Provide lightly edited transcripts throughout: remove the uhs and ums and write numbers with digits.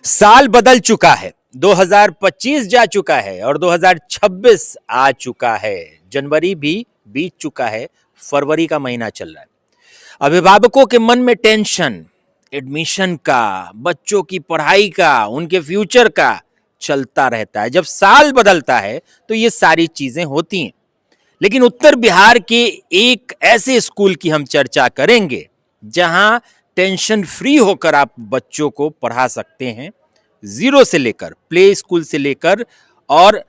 साल बदल चुका है, 2025 जा चुका है और 2026 आ चुका है। जनवरी भी बीत चुका है, फरवरी का महीना चल रहा है। अभिभावकों के मन में टेंशन एडमिशन का, बच्चों की पढ़ाई का, उनके फ्यूचर का चलता रहता है। जब साल बदलता है तो ये सारी चीजें होती हैं। लेकिन उत्तर बिहार के एक ऐसे स्कूल की हम चर्चा करेंगे जहां टेंशन फ्री होकर आप बच्चों को पढ़ा सकते हैं, जीरो से लेकर, प्ले स्कूल से लेकर और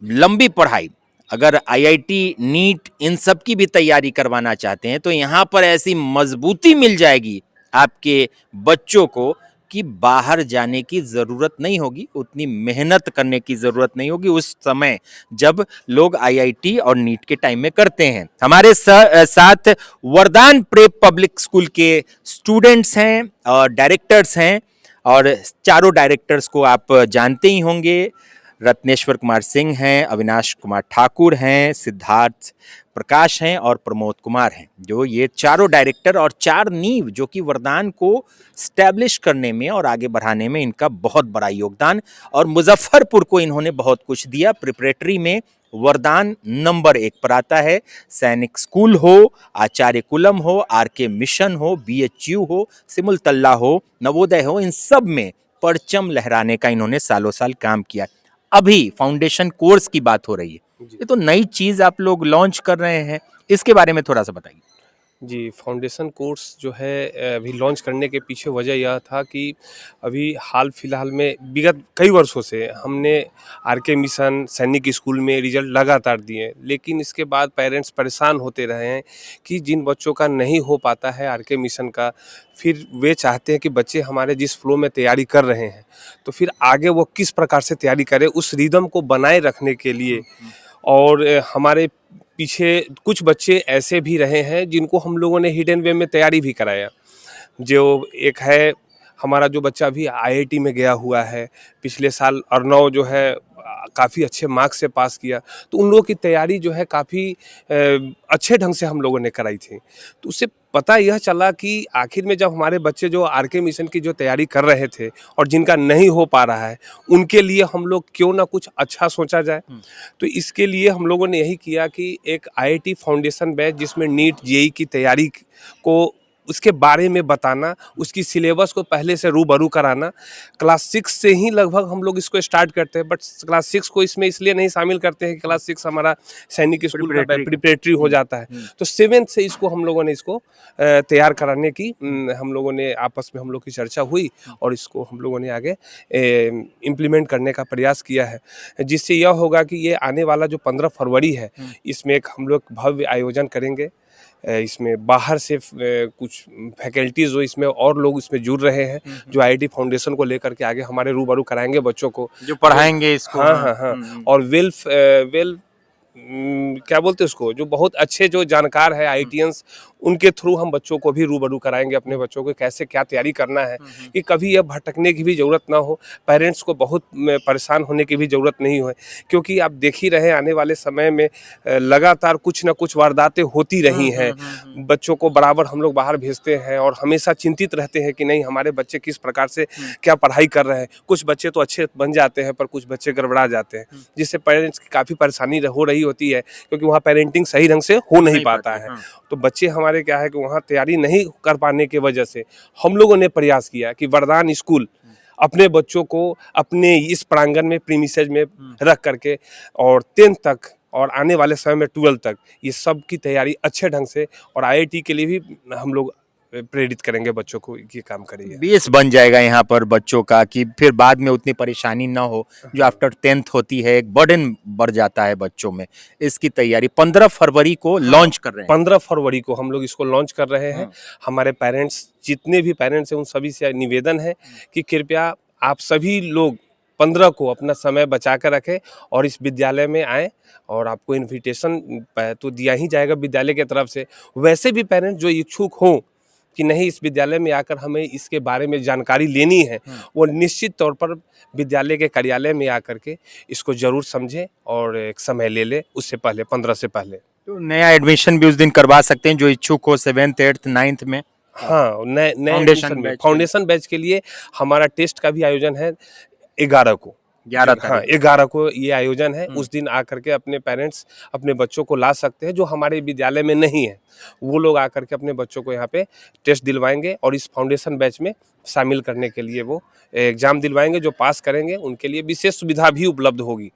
लंबी पढ़ाई। अगर आईआईटी, नीट इन सब की भी तैयारी करवाना चाहते हैं तो यहां पर ऐसी मजबूती मिल जाएगी आपके बच्चों को कि बाहर जाने की जरूरत नहीं होगी, उतनी मेहनत करने की जरूरत नहीं होगी उस समय जब लोग आईआईटी और नीट के टाइम में करते हैं। हमारे साथ वरदान प्रेप पब्लिक स्कूल के स्टूडेंट्स हैं और डायरेक्टर्स हैं, और चारों डायरेक्टर्स को आप जानते ही होंगे। रत्नेश्वर कुमार सिंह हैं, अविनाश कुमार ठाकुर हैं, सिद्धार्थ प्रकाश हैं और प्रमोद कुमार हैं, जो ये चारों डायरेक्टर और चार नींव जो कि वरदान को स्टैब्लिश करने में और आगे बढ़ाने में इनका बहुत बड़ा योगदान। और मुजफ्फरपुर को इन्होंने बहुत कुछ दिया। प्रिपरेटरी में वरदान नंबर 1 पर आता है। सैनिक स्कूल हो, आचार्य कुलम हो, आरके मिशन हो, बीएचयू हो, सिमुलतल्ला हो, नवोदय हो, इन सब में परचम लहराने का इन्होंने सालों साल काम किया। अभी फाउंडेशन कोर्स की बात हो रही है, ये तो नई चीज आप लोग लॉन्च कर रहे हैं, इसके बारे में थोड़ा सा बताइए। जी, फाउंडेशन कोर्स जो है अभी लॉन्च करने के पीछे वजह यह था कि अभी हाल फिलहाल में विगत कई वर्षों से हमने आरके मिशन, सैनिक स्कूल में रिजल्ट लगातार दिए, लेकिन इसके बाद पेरेंट्स परेशान होते रहे हैं कि जिन बच्चों का नहीं हो पाता है आरके मिशन का, फिर वे चाहते हैं कि बच्चे हमारे जिस फ्लो में तैयारी कर रहे हैं तो फिर आगे वो किस प्रकार से तैयारी करें, उस रिदम को बनाए रखने के लिए। और हमारे पीछे कुछ बच्चे ऐसे भी रहे हैं जिनको हम लोगों ने हिडन वे में तैयारी भी कराया। जो एक है हमारा जो बच्चा अभी आईआईटी में गया हुआ है, पिछले साल अर्नव जो है काफ़ी अच्छे मार्क्स से पास किया, तो उन लोगों की तैयारी जो है काफ़ी अच्छे ढंग से हम लोगों ने कराई थी। तो उससे पता यह चला कि आखिर में जब हमारे बच्चे जो आरके मिशन की जो तैयारी कर रहे थे और जिनका नहीं हो पा रहा है, उनके लिए हम लोग क्यों ना कुछ अच्छा सोचा जाए। तो इसके लिए हम लोगों ने यही किया कि एक आईआईटी फाउंडेशन बैच जिसमें नीट जेईई की तैयारी को उसके बारे में बताना, उसकी सिलेबस को पहले से रूबरू कराना। क्लास 6 से ही लगभग हम लोग इसको स्टार्ट करते हैं, बट क्लास 6 को इसमें इसलिए नहीं शामिल करते हैं कि क्लास 6 हमारा सैनिक स्कूल का प्रिपरेटरी हो जाता है। तो 7th से इसको हम लोगों ने इसको तैयार कराने की हम लोगों ने आपस में हम लोग की चर्चा हुई और इसको हम लोगों ने आगे इम्प्लीमेंट करने का प्रयास किया है, जिससे यह होगा कि ये आने वाला जो 15 फरवरी है, इसमें एक हम लोग भव्य आयोजन करेंगे। इसमें बाहर से कुछ फैकल्टीज जो इसमें और लोग इसमें जुड़ रहे हैं, जो आईआईटी फाउंडेशन को लेकर के आगे हमारे रूबरू कराएंगे बच्चों को, जो पढ़ाएंगे इसको। हाँ। और क्या बोलते हैं उसको, जो बहुत अच्छे जो जानकार है आईआईटीएंस, उनके थ्रू हम बच्चों को भी रूबरू कराएंगे अपने बच्चों को कैसे क्या तैयारी करना है, कि कभी यह भटकने की भी ज़रूरत ना हो, पेरेंट्स को बहुत परेशान होने की भी ज़रूरत नहीं हो, क्योंकि आप देख ही रहे आने वाले समय में लगातार कुछ ना कुछ वारदातें होती रही हैं। बच्चों को बराबर हम लोग बाहर भेजते हैं और हमेशा चिंतित रहते हैं कि नहीं हमारे बच्चे किस प्रकार से क्या पढ़ाई कर रहे हैं। कुछ बच्चे तो अच्छे बन जाते हैं पर कुछ बच्चे गड़बड़ा जाते हैं, जिससे पेरेंट्स की काफ़ी परेशानी हो रही होती है, क्योंकि वहाँ पेरेंटिंग सही ढंग से हो नहीं पाता है। तो बच्चे हमारे क्या है कि वहाँ तैयारी नहीं कर पाने की वजह से हम लोगों ने प्रयास किया कि वरदान स्कूल अपने बच्चों को अपने इस प्रांगण में प्रीमिसेस में रख करके और 10th तक और आने वाले समय में 12th तक ये सब की तैयारी अच्छे ढंग से, और आईआईटी के लिए भी हम लोग प्रेरित करेंगे बच्चों को ये काम करेंगे। बेस बन जाएगा यहाँ पर बच्चों का कि फिर बाद में उतनी परेशानी ना हो, जो आफ्टर 10th होती है, एक बर्डन बढ़ जाता है बच्चों में। इसकी तैयारी 15 फरवरी को लॉन्च कर रहे हैं। 15 फरवरी को हम लोग इसको लॉन्च कर रहे हैं। हमारे पेरेंट्स, जितने भी पेरेंट्स हैं, उन सभी से निवेदन है कि कृपया आप सभी लोग 15 को अपना समय बचा कर रखें और इस विद्यालय में आएँ, और आपको इन्विटेशन तो दिया ही जाएगा विद्यालय की तरफ से। वैसे भी पेरेंट्स जो इच्छुक हों कि नहीं इस विद्यालय में आकर हमें इसके बारे में जानकारी लेनी है, वो निश्चित तौर पर विद्यालय के कार्यालय में आकर के इसको जरूर समझें और एक समय ले लें, उससे पहले 15 से पहले। तो नया एडमिशन भी उस दिन करवा सकते हैं जो इच्छुक हो 7th 8th 9th में। हाँ, नए नए फाउंडेशन एडमिशन में बैच के लिए। फाउंडेशन बैच के लिए हमारा टेस्ट का भी आयोजन है 11 को। 11 हाँ, तारीख 11 को ये आयोजन है। हम्म। उस दिन आकर के अपने पेरेंट्स अपने बच्चों को ला सकते हैं जो हमारे विद्यालय में नहीं है। वो लोग आकर के अपने बच्चों को यहाँ पे टेस्ट दिलवाएँगे और इस फाउंडेशन बैच में शामिल करने के लिए वो एग्ज़ाम दिलवाएँगे। जो पास करेंगे उनके लिए विशेष सुविधा भी उपलब्ध होगी।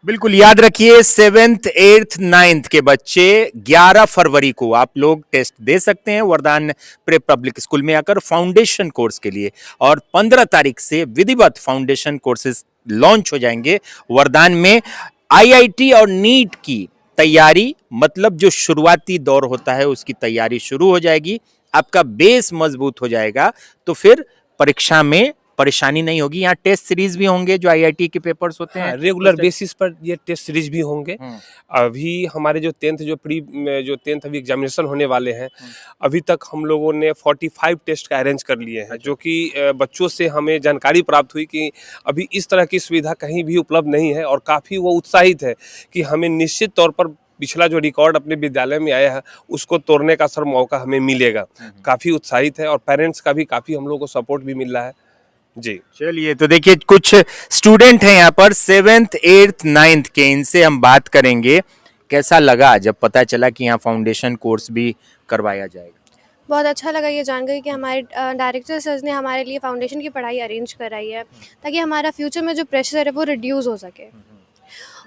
बिल्कुल याद रखिए 7th 8th 9th के बच्चे 11 फरवरी को आप लोग टेस्ट दे सकते हैं वरदान प्रेप पब्लिक स्कूल में आकर फाउंडेशन कोर्स के लिए, और 15 तारीख से विधिवत फाउंडेशन कोर्सेज लॉन्च हो जाएंगे वरदान में। आईआईटी और नीट की तैयारी, मतलब जो शुरुआती दौर होता है उसकी तैयारी शुरू हो जाएगी। आपका बेस मजबूत हो जाएगा तो फिर परीक्षा में परेशानी नहीं होगी। यहाँ टेस्ट सीरीज भी होंगे जो आईआईटी के पेपर्स होते हैं, हाँ, रेगुलर बेसिस पर ये टेस्ट सीरीज भी होंगे। हम्म। अभी हमारे जो 10th अभी एग्जामिनेशन होने वाले हैं, अभी तक हम लोगों ने 45 टेस्ट का अरेंज कर लिए हैं, जो कि बच्चों से हमें जानकारी प्राप्त हुई कि अभी इस तरह की सुविधा कहीं भी उपलब्ध नहीं है और काफ़ी वो उत्साहित है कि हमें निश्चित तौर पर पिछला जो रिकॉर्ड अपने विद्यालय में आया है उसको तोड़ने का सर मौका हमें मिलेगा। काफ़ी उत्साहित है और पेरेंट्स का भी काफ़ी हम लोग को सपोर्ट भी मिल रहा है जी। चलिए तो देखिए कुछ स्टूडेंट हैं यहाँ पर 7th 8th 9th के, इनसे हम बात करेंगे कैसा लगा जब पता चला कि यहाँ फाउंडेशन कोर्स भी करवाया जाएगा। बहुत अच्छा लगा ये जानकर कि हमारे डायरेक्टर सर ने हमारे लिए फाउंडेशन की पढ़ाई अरेंज कराई है ताकि हमारा फ्यूचर में जो प्रेशर है वो रिड्यूस हो सके।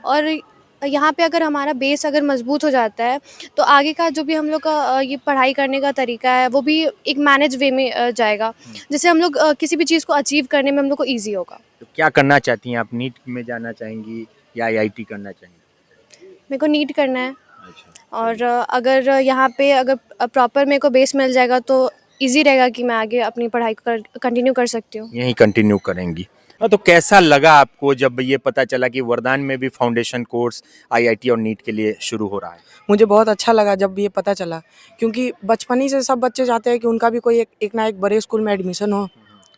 और यहाँ पे अगर हमारा बेस अगर मजबूत हो जाता है तो आगे का जो भी हम लोग का ये पढ़ाई करने का तरीका है वो भी एक मैनेज वे में जाएगा, जिससे हम लोग किसी भी चीज़ को अचीव करने में हम लोग को ईजी होगा। तो क्या करना चाहती हैं आप, नीट में जाना चाहेंगी या आईआईटी करना चाहेंगी? मेरे को नीट करना है अच्छा। और अगर यहाँ पे अगर प्रॉपर मेरे को बेस मिल जाएगा तो इजी रहेगा कि मैं आगे अपनी पढ़ाई को कंटिन्यू कर सकती हूँ। यही कंटिन्यू करेंगी। हाँ, तो कैसा लगा आपको जब ये पता चला कि वरदान में भी फाउंडेशन कोर्स आईआईटी और नीट के लिए शुरू हो रहा है? मुझे बहुत अच्छा लगा जब ये पता चला, क्योंकि बचपन ही से सब बच्चे चाहते हैं कि उनका भी कोई एक ना एक बड़े स्कूल में एडमिशन हो।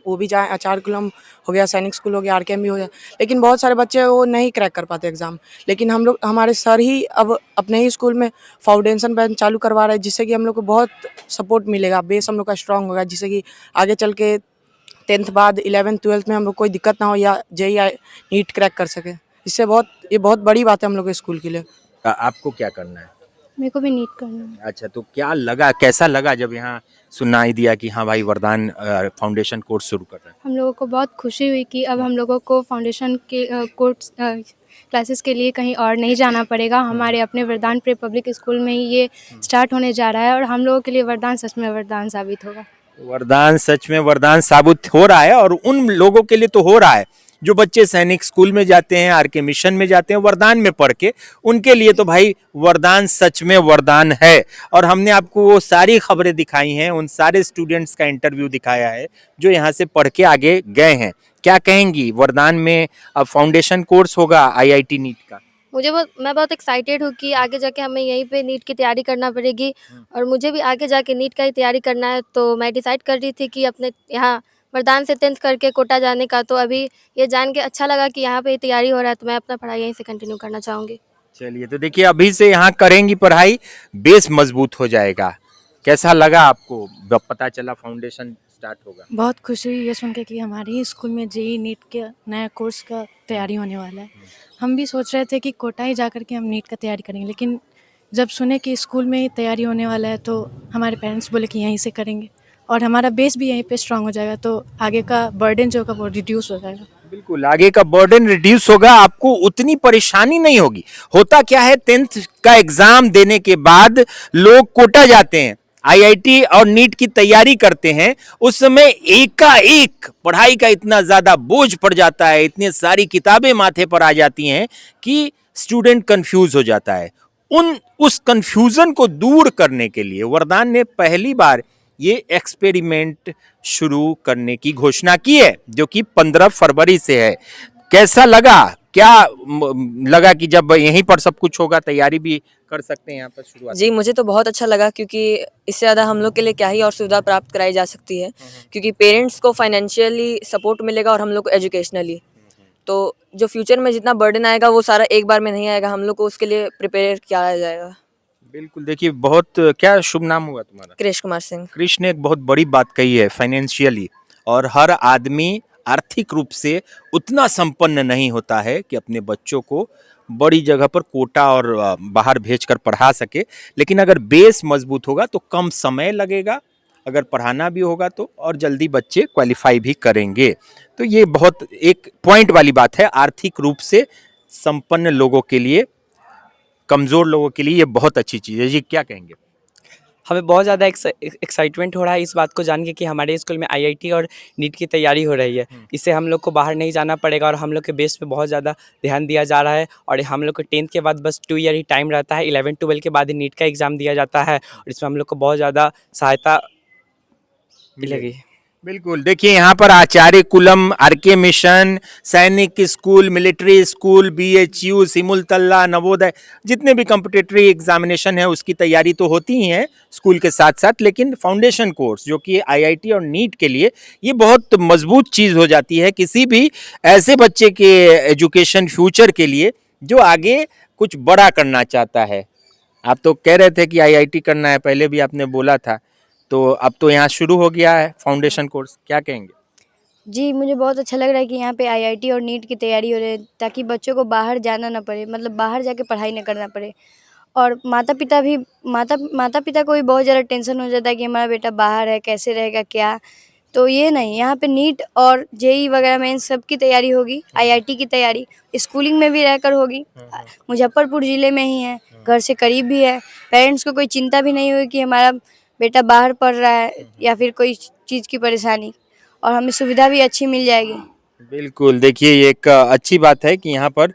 वो भी चाहे आचार्यकुलम हो गया, सैनिक स्कूल हो गया, आरकेएम भी हो जाए, लेकिन बहुत सारे बच्चे वो नहीं क्रैक कर पाते एग्ज़ाम। लेकिन हम लोग, हमारे सर ही अब अपने ही स्कूल में फाउंडेशन बैच चालू करवा रहे हैं, जिससे कि हम लोग को बहुत सपोर्ट मिलेगा, बेस हम लोग का स्ट्रांग होगा, जिससे कि आगे चल के 10th बाद 11th 12th में हम लोग कोई दिक्कत ना हो या जेईई नीट क्रैक कर सके। इससे ये बहुत बड़ी बात है हम लोग के स्कूल के लिए। आपको क्या करना है? मेरे को भी नीट करना है। अच्छा, तो क्या लगा, कैसा लगा जब यहाँ सुनाई दिया कि हाँ भाई वरदान फाउंडेशन कोर्स शुरू कर रहा है? हम लोगों को बहुत खुशी हुई कि अब हम लोगों को फाउंडेशन के कोर्स क्लासेस के लिए कहीं और नहीं जाना पड़ेगा। हमारे अपने वरदान प्रे पब्लिक स्कूल में ही ये स्टार्ट होने जा रहा है और हम लोगों के लिए वरदान सच में वरदान साबित होगा। वरदान सच में वरदान साबित हो रहा है, और उन लोगों के लिए तो हो रहा है जो बच्चे सैनिक स्कूल में जाते हैं, आरके मिशन में जाते हैं वरदान में पढ़ के, उनके लिए तो भाई वरदान सच में वरदान है। और हमने आपको वो सारी खबरें दिखाई हैं, उन सारे स्टूडेंट्स का इंटरव्यू दिखाया है जो यहाँ से पढ़ के आगे गए हैं। क्या कहेंगी, वरदान में अब फाउंडेशन कोर्स होगा आईआईटी नीट का? मैं बहुत एक्साइटेड हूँ कि आगे जाके हमें यहीं पे नीट की तैयारी करना पड़ेगी और मुझे भी आगे जाके नीट का ही तैयारी करना है। तो मैं डिसाइड कर रही थी कि अपने यहाँ वरदान से 10th करके कोटा जाने का। तो अभी ये जान के अच्छा लगा कि यहाँ पे तैयारी हो रहा है, तो मैं अपना पढ़ाई यहीं से कंटिन्यू करना चाहूँगी। चलिए तो देखिए अभी से यहाँ करेंगी पढ़ाई, बेस मजबूत हो जाएगा। कैसा लगा आपको जब पता चला फाउंडेशन स्टार्ट होगा? बहुत खुशी हुई ये सुन के कि हमारे ही स्कूल में जेईई नीट के नया कोर्स का तैयारी होने वाला है। हम भी सोच रहे थे कि कोटा ही जाकर के हम नीट का तैयारी करेंगे, लेकिन जब सुने कि स्कूल में ही तैयारी होने वाला है तो हमारे पेरेंट्स बोले कि यहीं से करेंगे और हमारा बेस भी यहीं पे स्ट्रांग हो जाएगा, तो आगे का बर्डन जो होगा वो रिड्यूस हो जाएगा। बिल्कुल, आगे का बर्डन रिड्यूस होगा, आपको उतनी परेशानी नहीं होगी। होता क्या है, 10th का एग्जाम देने के बाद लोग कोटा जाते हैं, आईआईटी और नीट की तैयारी करते हैं। उस समय एकाएक पढ़ाई का इतना ज्यादा बोझ पड़ जाता है, इतनी सारी किताबें माथे पर आ जाती हैं कि स्टूडेंट कंफ्यूज हो जाता है। उस कंफ्यूजन को दूर करने के लिए वरदान ने पहली बार ये एक्सपेरिमेंट शुरू करने की घोषणा की है, जो कि 15 फरवरी से है। कैसा लगा, क्या लगा कि जब यहीं पर सब कुछ होगा, तैयारी भी कर सकते हैं यहाँ पर शुरुआत? जी, मुझे तो बहुत अच्छा लगा, क्योंकि इससे ज़्यादा हम लोग के लिए क्या ही और सुविधा प्राप्त कराई जा सकती है, क्योंकि पेरेंट्स को फाइनेंशियली सपोर्ट मिलेगा और हम लोग को एजुकेशनली। तो जो फ्यूचर में जितना बर्डन आएगा वो सारा एक बार में नहीं आएगा, हम लोग को उसके लिए प्रिपेयर किया जाएगा। बिल्कुल, देखिए बहुत क्या शुभ नाम हुआ तुम्हारा? कृष कुमार सिंह। कृष ने एक बहुत बड़ी बात कही है फाइनेंशियली, और हर आदमी आर्थिक रूप से उतना संपन्न नहीं होता है कि अपने बच्चों को बड़ी जगह पर कोटा और बाहर भेजकर पढ़ा सके। लेकिन अगर बेस मजबूत होगा तो कम समय लगेगा, अगर पढ़ाना भी होगा तो, और जल्दी बच्चे क्वालिफाई भी करेंगे। तो ये बहुत एक पॉइंट वाली बात है। आर्थिक रूप से संपन्न लोगों के लिए, कमजोर लोगों के लिए ये बहुत अच्छी चीज है। जी क्या कहेंगे? हमें बहुत ज़्यादा एक्साइटमेंट हो रहा है इस बात को जान के कि हमारे स्कूल में आईआईटी और नीट की तैयारी हो रही है। इससे हम लोग को बाहर नहीं जाना पड़ेगा और हम लोग के बेस पे बहुत ज़्यादा ध्यान दिया जा रहा है। और हम लोग को 10th के बाद बस 2 ईयर ही टाइम रहता है, 11-12 के बाद ही नीट का एग्ज़ाम दिया जाता है और इसमें हम लोग को बहुत ज़्यादा सहायता मिलेगी। बिल्कुल, देखिए यहाँ पर आचार्य कुलम, आरके मिशन, सैनिक school, military school, BHU, Simultala, Navodaya, जितने भी कॉम्पिटिटरी एग्जामिनेशन है उसकी तैयारी तो होती ही है स्कूल के साथ साथ, लेकिन फाउंडेशन कोर्स जो कि आईआईटी और नीट के लिए ये बहुत मजबूत चीज हो जाती है किसी भी ऐसे बच्चे के एजुकेशन फ्यूचर के लिए जो आगे कुछ बड़ा करना चाहता है। आप तो कह रहे थे कि आईआईटी करना है, पहले भी आपने बोला था, तो अब तो यहाँ शुरू हो गया है फाउंडेशन कोर्स, क्या कहेंगे? जी, मुझे बहुत अच्छा लग रहा है कि यहाँ पे आईआईटी और नीट की तैयारी हो रही है ताकि बच्चों को बाहर जाना ना पड़े, मतलब बाहर जाके पढ़ाई ना करना पड़े। और माता पिता को भी बहुत ज़्यादा टेंशन हो जाता है कि हमारा बेटा बाहर है, कैसे रहेगा क्या। तो ये नहीं, यहाँ पे नीट और जेईई वगैरह में इन सब की तैयारी होगी। आईआईटी की तैयारी स्कूलिंग में भी रहकर होगी। मुजफ्फरपुर ज़िले में ही है, घर से करीब भी है। पेरेंट्स को कोई चिंता भी नहीं होगी कि हमारा बेटा बाहर पढ़ रहा है या फिर कोई चीज़ की परेशानी, और हमें सुविधा भी अच्छी मिल जाएगी। बिल्कुल, देखिए ये एक अच्छी बात है कि यहाँ पर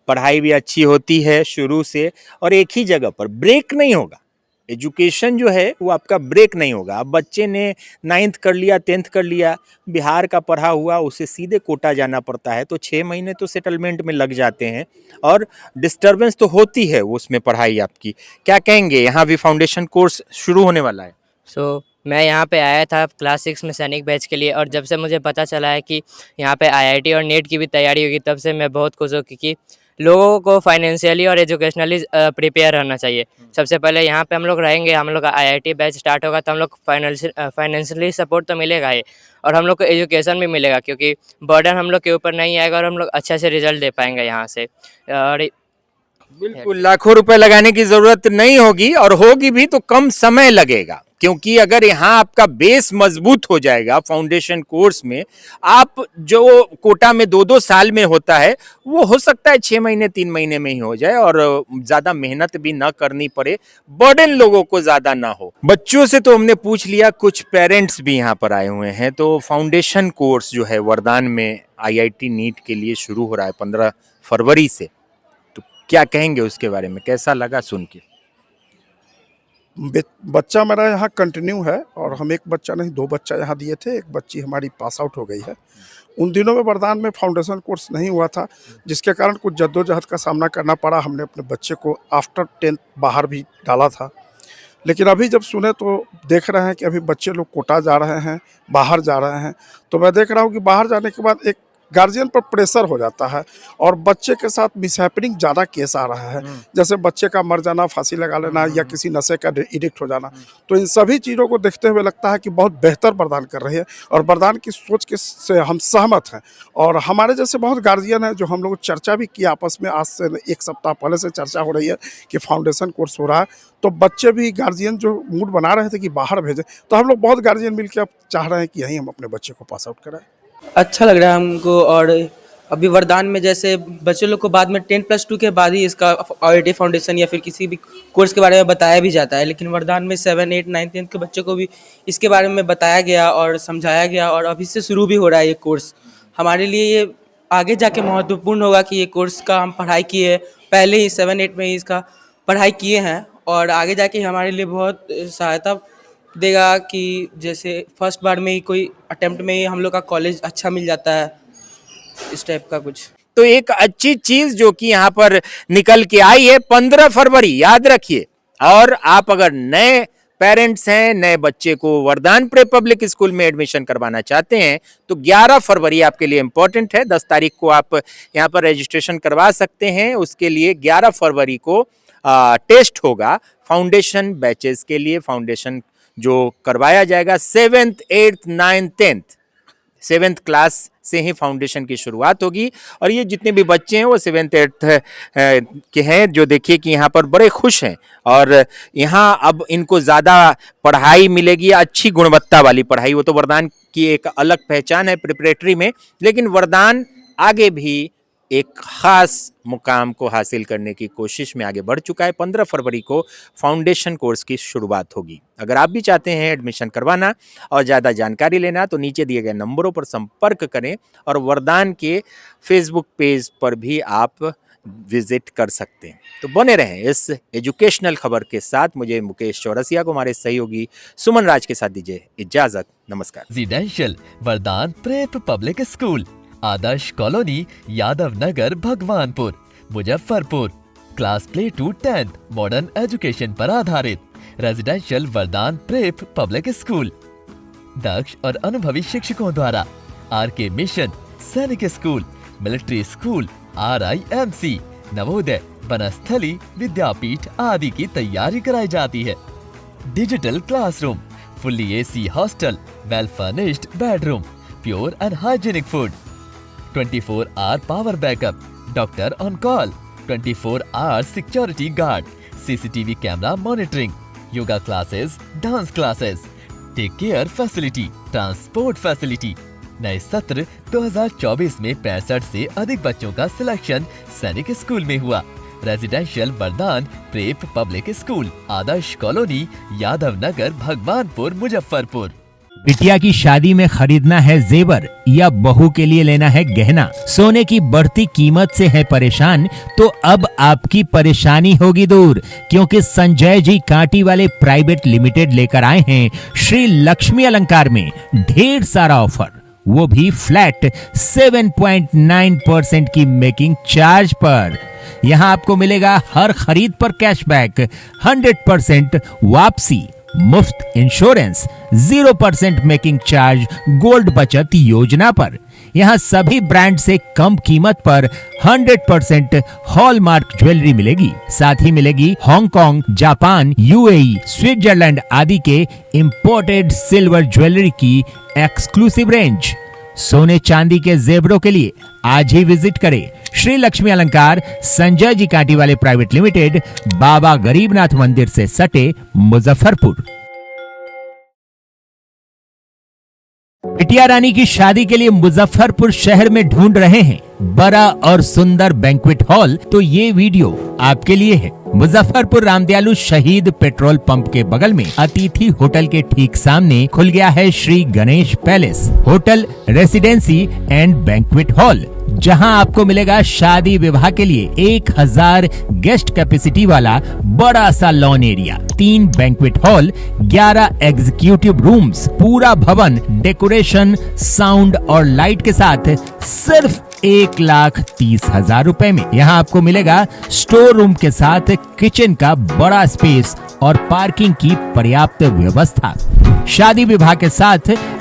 पढ़ाई भी अच्छी होती है शुरू से, और एक ही जगह पर ब्रेक नहीं होगा। एजुकेशन जो है वो आपका ब्रेक नहीं होगा। अब बच्चे ने 9th कर लिया, 10th कर लिया, बिहार का पढ़ा हुआ, उसे सीधे कोटा जाना पड़ता है, तो 6 महीने तो सेटलमेंट में लग जाते हैं और डिस्टर्बेंस तो होती है उसमें पढ़ाई आपकी। क्या कहेंगे, यहाँ भी फाउंडेशन कोर्स शुरू होने वाला है? मैं यहाँ पे आया था क्लास 6 में सैनिक बैच के लिए, और जब से मुझे पता चला है कि यहाँ पे आईआईटी और नीट की भी तैयारी होगी, तब से मैं बहुत खुश हूँ, क्योंकि लोगों को फाइनेंशियली और एजुकेशनली प्रिपेयर रहना चाहिए। सबसे पहले यहाँ पे हम लोग रहेंगे, हम लोग का आईआईटी बैच स्टार्ट होगा तो हम लोग फाइनेंशियली सपोर्ट तो मिलेगा ही, और हम लोग को एजुकेशन भी मिलेगा, क्योंकि बर्डन हम लोग के ऊपर नहीं आएगा और हम लोग अच्छे से रिजल्ट दे पाएंगे यहाँ से। और बिल्कुल, लाखों रुपए लगाने की जरूरत नहीं होगी, और होगी भी तो कम समय लगेगा, क्योंकि अगर यहाँ आपका बेस मजबूत हो जाएगा फाउंडेशन कोर्स में, आप जो कोटा में 2-2 साल में होता है वो हो सकता है 6 महीने 3 महीने में ही हो जाए, और ज्यादा मेहनत भी ना करनी पड़े, बर्डन लोगों को ज्यादा ना हो। बच्चों से तो हमने पूछ लिया, कुछ पेरेंट्स भी यहाँ पर आए हुए हैं। तो फाउंडेशन कोर्स जो है वरदान में आईआईटी नीट के लिए शुरू हो रहा है 15 फरवरी से, तो क्या कहेंगे उसके बारे में, कैसा लगा सुन के? बच्चा मेरा यहाँ कंटिन्यू है, और हम एक बच्चा नहीं 2 बच्चा यहाँ दिए थे, एक बच्ची हमारी पास आउट हो गई है। उन दिनों में वरदान में फाउंडेशन कोर्स नहीं हुआ था, जिसके कारण कुछ जद्दोजहद का सामना करना पड़ा। हमने अपने बच्चे को आफ्टर 10th बाहर भी डाला था, लेकिन अभी जब सुने तो देख रहे हैं कि अभी बच्चे लोग कोटा जा रहे हैं, बाहर जा रहे हैं, तो मैं देख रहा हूँ कि बाहर जाने के बाद एक गार्जियन पर प्रेशर हो जाता है, और बच्चे के साथ मिसहैपनिंग ज़्यादा केस आ रहा है, जैसे बच्चे का मर जाना, फांसी लगा लेना, या किसी नशे का एडिक्ट हो जाना। तो इन सभी चीज़ों को देखते हुए लगता है कि बहुत बेहतर वरदान कर रही है, और वरदान की सोच के से हम सहमत हैं। और हमारे जैसे बहुत गार्जियन हैं जो हम लोग चर्चा भी की आपस में, आज से 1 सप्ताह पहले से चर्चा हो रही है कि फाउंडेशन कोर्स हो रहा है, तो बच्चे भी गार्जियन जो मूड बना रहे थे कि बाहर भेजें, तो हम लोग बहुत गार्जियन मिलकर अब चाह रहे हैं कि यहीं हम अपने बच्चे को पास आउट कराएं। अच्छा लग रहा है हमको। और अभी वरदान में जैसे बच्चे लोग को बाद में 10+2 के बाद ही इसका आईआईटी फाउंडेशन या फिर किसी भी कोर्स के बारे में बताया भी जाता है, लेकिन वरदान में 7, 8, 9, 10 के बच्चों को भी इसके बारे में बताया गया और समझाया गया, और अभी से शुरू भी हो रहा है ये कोर्स। हमारे लिए ये आगे जाके महत्वपूर्ण होगा कि ये कोर्स का हम पढ़ाई किए, पहले ही 7, 8 में ही इसका पढ़ाई किए हैं, और आगे जाके हमारे लिए बहुत सहायता देगा कि जैसे फर्स्ट बार में ही कोई अटेम्प्ट में ही हम लोग का कॉलेज अच्छा मिल जाता है, इस टाइप का कुछ। तो एक अच्छी चीज जो कि यहाँ पर निकल के आई है 15 फरवरी, याद रखिए। और आप अगर नए पेरेंट्स हैं, नए बच्चे को वरदान प्रे पब्लिक स्कूल में एडमिशन करवाना चाहते हैं, तो 11 फरवरी आपके लिए इंपॉर्टेंट है। 10 तारीख को आप यहाँ पर रजिस्ट्रेशन करवा सकते हैं। उसके लिए 11 फरवरी को टेस्ट होगा फाउंडेशन बैचेस के लिए, फाउंडेशन जो करवाया जाएगा 7th 8th 9th 10th 7th class से ही फाउंडेशन की शुरुआत होगी। और ये जितने भी बच्चे हैं वो 7th 8th के हैं, जो देखिए कि यहाँ पर बड़े खुश हैं और यहाँ अब इनको ज़्यादा पढ़ाई मिलेगी, अच्छी गुणवत्ता वाली पढ़ाई। वो तो वरदान की एक अलग पहचान है प्रिपरेटरी में, लेकिन वरदान आगे भी एक ख़ास मुकाम को हासिल करने की कोशिश में आगे बढ़ चुका है। 15 फरवरी को फाउंडेशन कोर्स की शुरुआत होगी। अगर आप भी चाहते हैं एडमिशन करवाना और ज़्यादा जानकारी लेना तो नीचे दिए गए नंबरों पर संपर्क करें और वरदान के फेसबुक पेज पर भी आप विजिट कर सकते हैं। तो बने रहें इस एजुकेशनल खबर के साथ। मुझे मुकेश चौरसिया को हमारे सहयोगी सुमन राज के साथ दीजिए इजाज़त। नमस्कार। Residential Vardan prep public school, Adarsh colony, Yadav Nagar, Bhagwanpur, Muzaffarpur. Class play to 10th modern education पर आधारित residential Vardan prep public school, दक्ष और अनुभवी शिक्षकों द्वारा आरके मिशन, सैनिक school, military school, RIMC, Navodaya, Banasthali, Vidyapeeth आदि की तैयारी कराई जाती है। Digital classroom, fully AC hostel, well furnished bedroom, pure and hygienic food, 24 hour power backup, doctor on call, 24 hour security guard, CCTV camera monitoring, yoga classes, dance classes, take care facility, transport facility. नए सत्र 2024 में 65 से अधिक बच्चों का selection सैनिक school में हुआ। Residential Vardan prep public school, Adarsh colony, Yadav Nagar, Bhagwanpur, Muzaffarpur. बिटिया की शादी में खरीदना है जेवर या बहू के लिए लेना है गहना, सोने की बढ़ती कीमत से है परेशान, तो अब आपकी परेशानी होगी दूर, क्योंकि संजय जी कांटी वाले प्राइवेट लिमिटेड लेकर आए हैं श्री लक्ष्मी अलंकार में ढेर सारा ऑफर, वो भी फ्लैट 7.9% की मेकिंग चार्ज पर। यहाँ आपको मिलेगा हर खरीद पर कैशबैक, 100% वापसी, मुफ्त इंश्योरेंस, 0% मेकिंग चार्ज गोल्ड बचत योजना पर। यहाँ सभी ब्रांड से कम कीमत पर 100% हॉलमार्क ज्वेलरी मिलेगी। साथ ही मिलेगी हांगकांग, जापान, UAE, स्विट्जरलैंड आदि के इंपोर्टेड सिल्वर ज्वेलरी की एक्सक्लूसिव रेंज। सोने चांदी के जेवरों के लिए आज ही विजिट करें श्री लक्ष्मी अलंकार, संजय जी कांटी वाले प्राइवेट लिमिटेड, बाबा गरीबनाथ मंदिर से सटे, मुजफ्फरपुर। बिटिया रानी की शादी के लिए मुजफ्फरपुर शहर में ढूंढ रहे हैं बड़ा और सुंदर बैंक्वेट हॉल, तो ये वीडियो आपके लिए है। मुजफ्फरपुर रामदयालु शहीद पेट्रोल पंप के बगल में अतिथि होटल के ठीक सामने खुल गया है Shri Ganesh palace hotel, residency and banquet hall, जहां आपको मिलेगा शादी विवाह के लिए 1000 गेस्ट कैपेसिटी वाला बड़ा सा lawn area, 3 banquet hall, 11 executive rooms, पूरा भवन डेकोरेशन, साउंड और लाइट के साथ सिर्फ 1,30,000 रुपए में। यहाँ आपको मिलेगा स्टोर रूम के साथ किचन का बड़ा स्पेस और पार्किंग की पर्याप्त व्यवस्था। शादी विवाह के साथ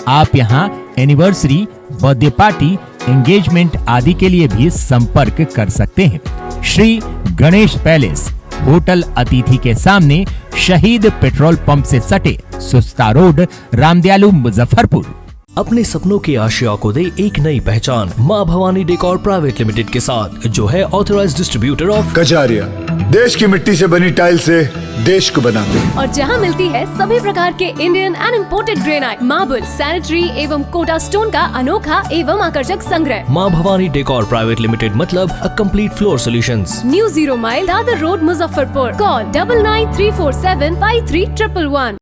आप यहाँ एनिवर्सरी, बर्थडे पार्टी, एंगेजमेंट आदि के लिए भी संपर्क कर सकते हैं। श्री गणेश पैलेस होटल अतिथि के सामने, शहीद पेट्रोल पंप से सटे, सुस्ता रोड, रामदयालु, मुजफ्फरपुर। अपने सपनों की आशिया को दे एक नई पहचान माँ भवानी डेकोर प्राइवेट लिमिटेड के साथ, जो है ऑथराइज्ड डिस्ट्रीब्यूटर ऑफ कजारिया। देश की मिट्टी से बनी टाइल से देश को बनाते हैं, और जहां मिलती है सभी प्रकार के Indian and imported granite, marble, sanitary एवं कोटा स्टोन का अनोखा एवं आकर्षक संग्रह। माँ भवानी डेकोर प्राइवेट लिमिटेड मतलब a complete floor solutions. New 0 mile Dadar road, Muzaffarpur. Call 9934753111।